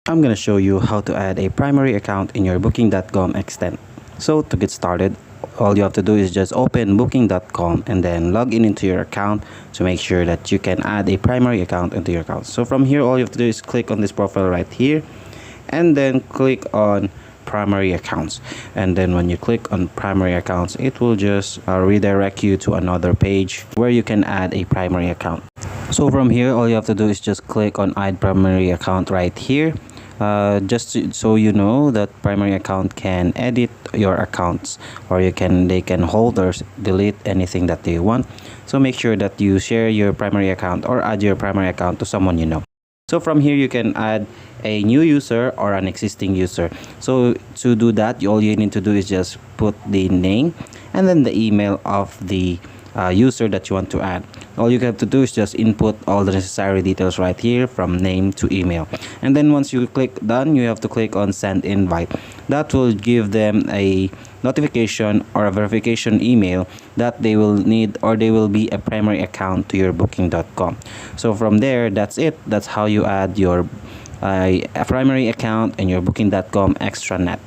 I'm going to show you how to add a primary account in your booking.com extent. So to get started, all you have to do is just open booking.com and then log in into your account to make sure that you can add a primary account into your account. So from here, all you have to do is click on this profile right here and then click on primary accounts. And then when you click on primary accounts, it will just redirect you to another page where you can add a primary account. So from here, all you have to do is just click on add primary account right here. So you know that primary account can edit your accounts, or they can hold or delete anything that they want. So make sure that you share your primary account or add your primary account to someone you know. So from here, you can add a new user or an existing user. So to do that, all you need to do is just put the name and then the email of the user that you want to add. All you have to do is just input all the necessary details right here from name to email, and then once you click done, you have to click on send invite. That will give them a notification or a verification email that they will need, or they will be a primary account to your booking.com. So from there, that's it. That's how you add your a primary account in your booking.com extranet.